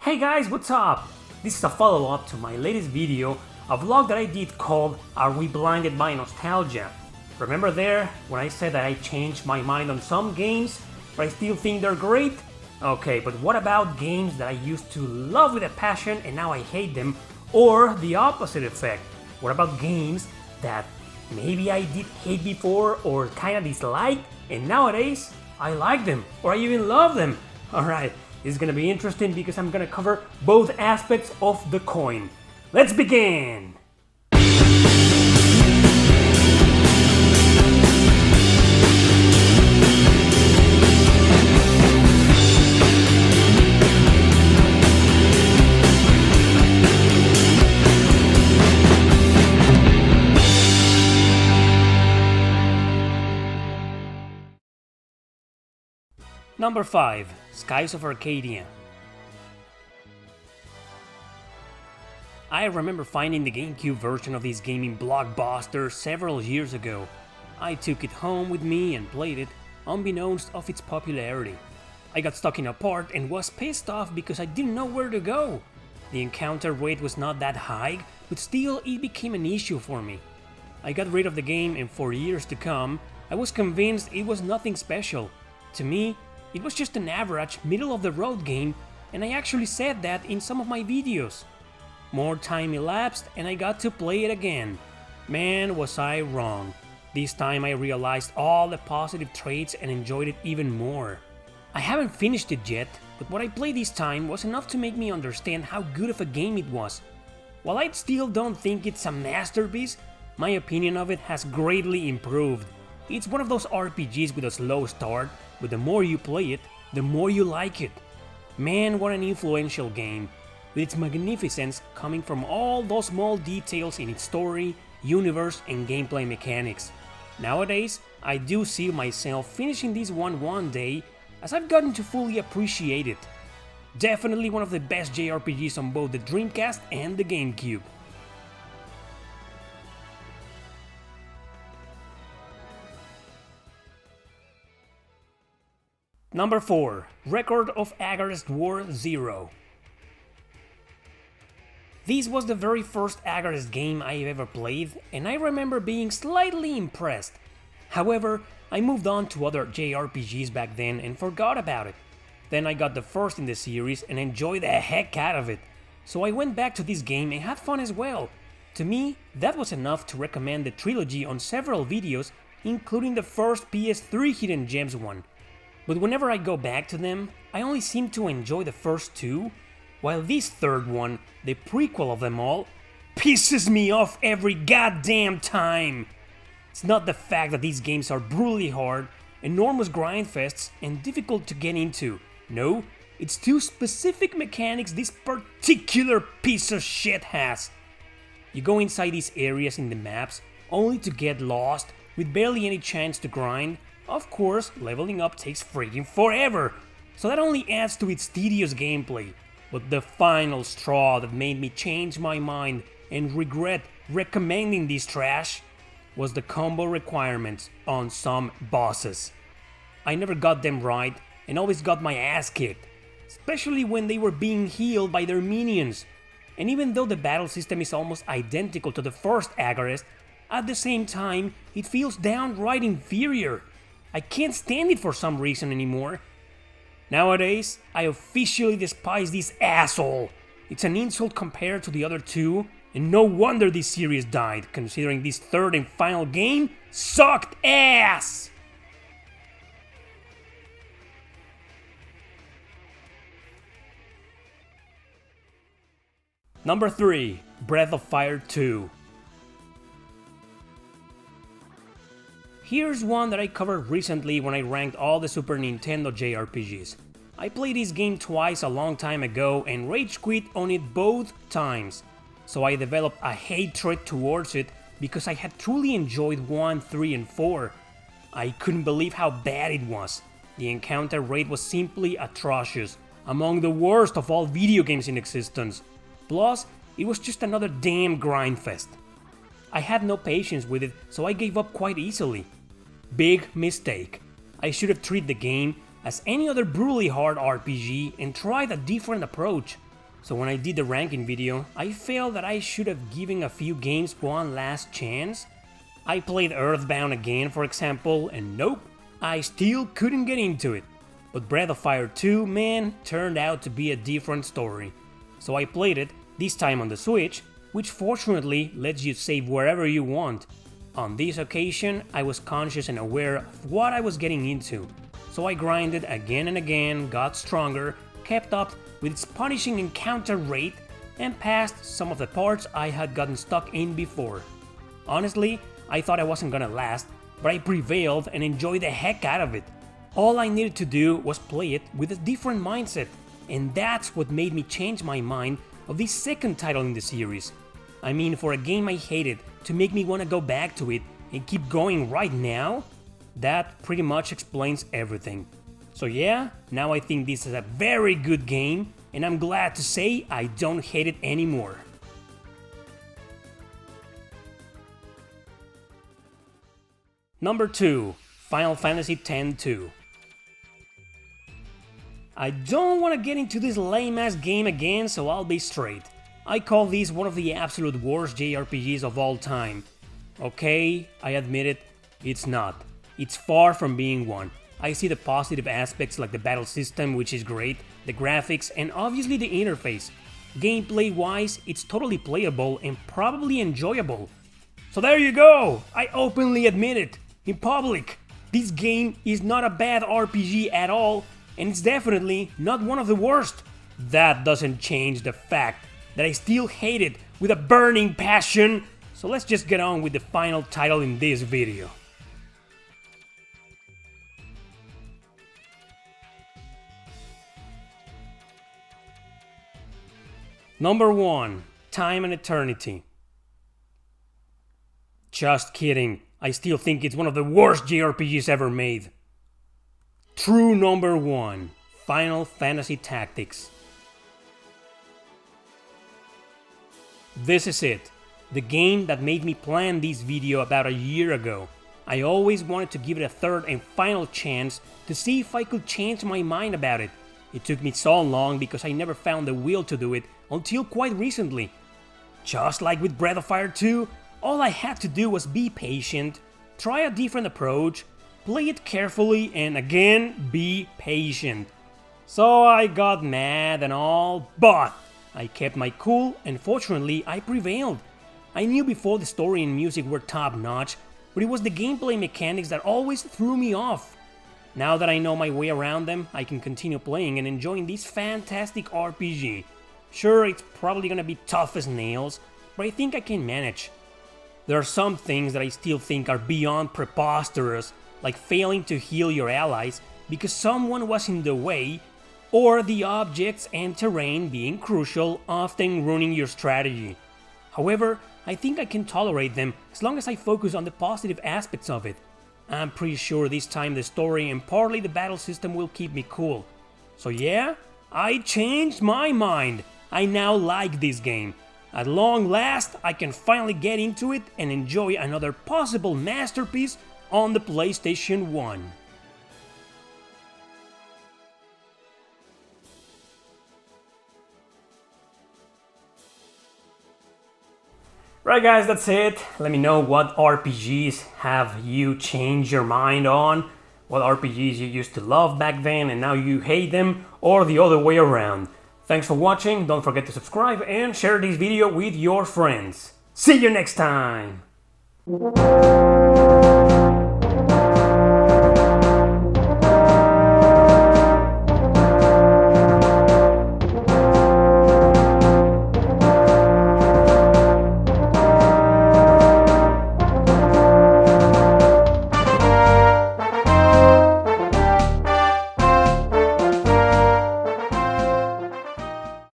Hey guys, what's up? This is a follow-up to my latest video, a vlog that I did called Are We Blinded by Nostalgia? Remember there when I said that I changed my mind on some games, but I still think they're great? Okay, but what about games that I used to love with a passion and now I hate them? Or the opposite effect? What about games that maybe I did hate before or kinda disliked and nowadays I like them or I even love them? Alright, this is gonna be interesting because I'm gonna cover both aspects of the coin. Let's begin! Number 5. Skies of Arcadia. I remember finding the GameCube version of this game in BCSBuster several years ago. I took it home with me and played it, unbeknownst of its popularity. I got stuck in a part and was pissed off because I didn't know where to go. The encounter rate was not that high, but still it became an issue for me. I got rid of the game and for years to come, I was convinced it was nothing special. To me, it was just an average, middle-of-the-road game, and I actually said that in some of my videos. More time elapsed and I got to play it again. Man, was I wrong. This time I realized all the positive traits and enjoyed it even more. I haven't finished it yet, but what I played this time was enough to make me understand how good of a game it was. While I still don't think it's a masterpiece, my opinion of it has greatly improved. It's one of those RPGs with a slow start, but the more you play it, the more you like it. Man, what an influential game, with its magnificence coming from all those small details in its story, universe and gameplay mechanics. Nowadays, I do see myself finishing this one day, as I've gotten to fully appreciate it. Definitely one of the best JRPGs on both the Dreamcast and the GameCube. Number 4. Record of Agiris War 0. This was the very first Agiris game I've ever played, and I remember being slightly impressed. However, I moved on to other JRPGs back then and forgot about it. Then I got the first in the series and enjoyed the heck out of it, so I went back to this game and had fun as well. To me, that was enough to recommend the trilogy on several videos, including the first PS3 Hidden Gems one. But whenever I go back to them, I only seem to enjoy the first two, while this third one, the prequel of them all, pisses me off every goddamn time. It's not the fact that these games are brutally hard, enormous grindfests, and difficult to get into. No, it's two specific mechanics this particular piece of shit has. You go inside these areas in the maps, only to get lost, with barely any chance to grind. Of course, leveling up takes freaking forever, so that only adds to its tedious gameplay. But the final straw that made me change my mind and regret recommending this trash was the combo requirements on some bosses. I never got them right and always got my ass kicked, especially when they were being healed by their minions. And even though the battle system is almost identical to the first Agiris, at the same time it feels downright inferior. I can't stand it for some reason anymore. Nowadays, I officially despise this asshole. It's an insult compared to the other two, and no wonder this series died, considering this third and final game sucked ass! Number 3. Breath of Fire 2. Here's one that I covered recently when I ranked all the Super Nintendo JRPGs. I played this game twice a long time ago and rage quit on it both times, so I developed a hatred towards it because I had truly enjoyed 1, 3 and 4. I couldn't believe how bad it was. The encounter rate was simply atrocious, among the worst of all video games in existence. Plus, it was just another damn grindfest. I had no patience with it, so I gave up quite easily. Big mistake. I should have treated the game as any other brutally hard RPG and tried a different approach. So when I did the ranking video, I felt that I should have given a few games one last chance. I played Earthbound again, for example, and nope, I still couldn't get into it. But Breath of Fire 2, man, turned out to be a different story. So I played it, this time on the Switch, which fortunately lets you save wherever you want. On this occasion, I was conscious and aware of what I was getting into. So I grinded again and again, got stronger, kept up with its punishing encounter rate, and passed some of the parts I had gotten stuck in before. Honestly, I thought I wasn't gonna last, but I prevailed and enjoyed the heck out of it. All I needed to do was play it with a different mindset, and that's what made me change my mind of this second title in the series. I mean, for a game I hated to make me want to go back to it and keep going right now, that pretty much explains everything. So yeah, now I think this is a very good game, and I'm glad to say I don't hate it anymore. Number 2. Final Fantasy X-2. I don't want to get into this lame-ass game again, so I'll be straight. I call this one of the absolute worst JRPGs of all time. Okay, I admit it, it's not. It's far from being one. I see the positive aspects like the battle system, which is great, the graphics, and obviously the interface. Gameplay-wise, it's totally playable and probably enjoyable. So there you go! I openly admit it, in public. This game is not a bad RPG at all, and it's definitely not one of the worst. That doesn't change the fact that I still hate it with a burning passion, so let's just get on with the final title in this video. Number 1. Time and Eternity. Just kidding, I still think it's one of the worst JRPGs ever made. True number 1. Final Fantasy Tactics. This is it. The game that made me plan this video about a year ago. I always wanted to give it a third and final chance to see if I could change my mind about it. It took me so long because I never found the will to do it until quite recently. Just like with Breath of Fire 2, all I had to do was be patient, try a different approach, play it carefully, and again, be patient. So I got mad and all, but I kept my cool and fortunately I prevailed. I knew before the story and music were top notch, but it was the gameplay mechanics that always threw me off. Now that I know my way around them, I can continue playing and enjoying this fantastic RPG. Sure, it's probably gonna be tough as nails, but I think I can manage. There are some things that I still think are beyond preposterous, like failing to heal your allies because someone was in the way, or the objects and terrain being crucial, often ruining your strategy. However, I think I can tolerate them as long as I focus on the positive aspects of it. I'm pretty sure this time the story and partly the battle system will keep me cool. So yeah, I changed my mind. I now like this game. At long last, I can finally get into it and enjoy another possible masterpiece on the PlayStation 1. Right guys, that's it. Let me know what RPGs have you changed your mind on, what RPGs you used to love back then and now you hate them, or the other way around. Thanks for watching, don't forget to subscribe and share this video with your friends. See you next time!